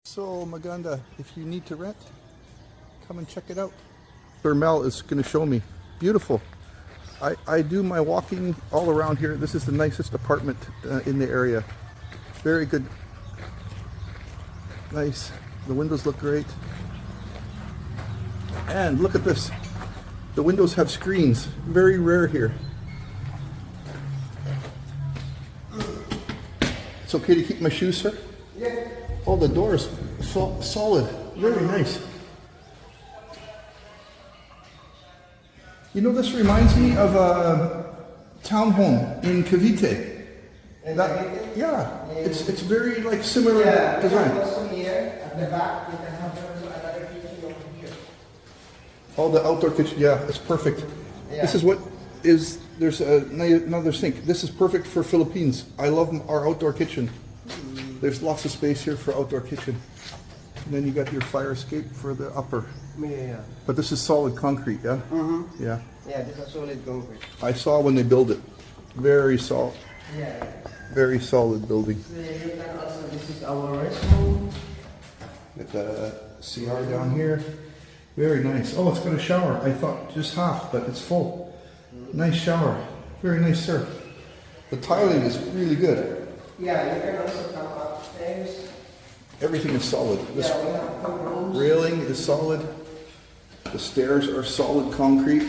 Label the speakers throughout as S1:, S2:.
S1: So Maganda, if you need to rent, come and check it out. Sir Mel is going to show me. Beautiful. I do my walking all around here. This is the nicest apartment in the area. Very good. Nice. The windows look great. And look at this. The windows have screens. Very rare here. It's okay to keep my shoes, sir?
S2: Yeah.
S1: Oh, the door is solid. Very nice. You know, this reminds me of a townhome in Cavite. Yeah, it's very like similar design.
S2: Also here at the back, you can have another kitchen over here.
S1: Oh, the outdoor kitchen. Yeah, it's perfect.
S2: Yeah.
S1: This is what is. There's another sink. This is perfect for Philippines. I love our outdoor kitchen. There's lots of space here for outdoor kitchen. And then you got your fire escape for the upper.
S2: Yeah.
S1: But this is solid concrete, yeah?
S2: Mm-hmm.
S1: Yeah.
S2: Yeah, this is solid concrete.
S1: I saw when they build it. Very solid.
S2: Yeah.
S1: Very solid building.
S2: So you can also, this is our restroom.
S1: Got the CR down here. Very nice. Oh, it's got a shower. I thought just half, but it's full. Nice shower. Very nice, sir. The tiling is really good.
S2: Yeah, you can also come upstairs.
S1: Everything is solid. This
S2: Yeah, we have some rooms.
S1: railing is solid. The stairs are solid concrete.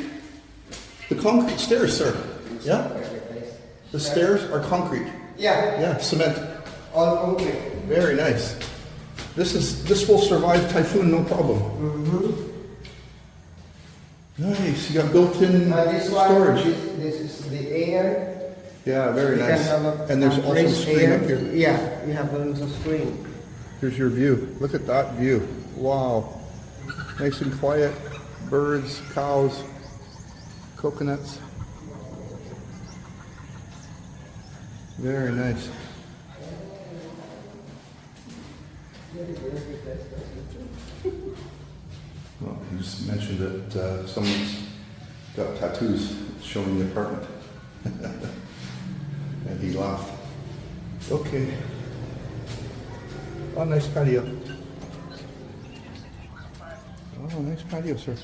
S1: The concrete stairs, sir. Yeah? The stairs are concrete.
S2: Yeah,
S1: Yeah, cement.
S2: all concrete.
S1: Very nice. This will survive typhoon, no problem. Nice. You got built-in
S2: This one,
S1: storage.
S2: this is the air.
S1: Yeah, very
S2: You
S1: nice.
S2: can have a
S1: And there's also a
S2: raised
S1: screen
S2: air.
S1: up here.
S2: Yeah, you have also screen.
S1: Here's your view. Look at that view. Wow. Nice and quiet. Birds, cows, coconuts. Very nice. Well, you just mentioned that someone's got tattoos showing the apartment. And he laughed. Okay. Oh, nice patio. Oh, nice patio, sir.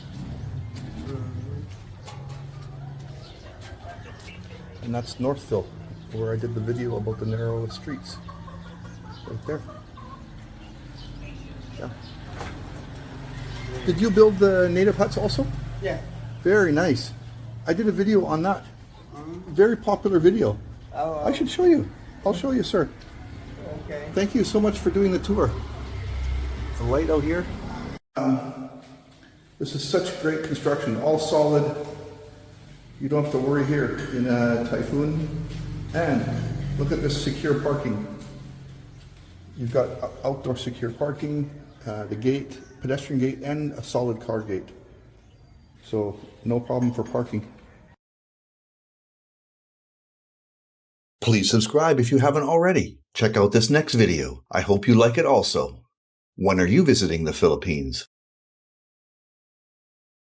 S1: And that's Northville, where I did the video about the narrow streets. Right there. Yeah. Did you build the native huts also?
S2: Yeah.
S1: Very nice. I did a video on that. Very popular video.
S2: Oh,
S1: I should show you. I'll show you, sir.
S2: okay.
S1: Thank you so much for doing the tour. The light out here. This is such great construction, all solid. You don't have to worry here in a typhoon. And look at this secure parking. You've got outdoor secure parking, the gate, pedestrian gate, and a solid car gate. So no problem for parking.
S3: Please subscribe if you haven't already. Check out this next video. I hope you like it also. When are you visiting the Philippines?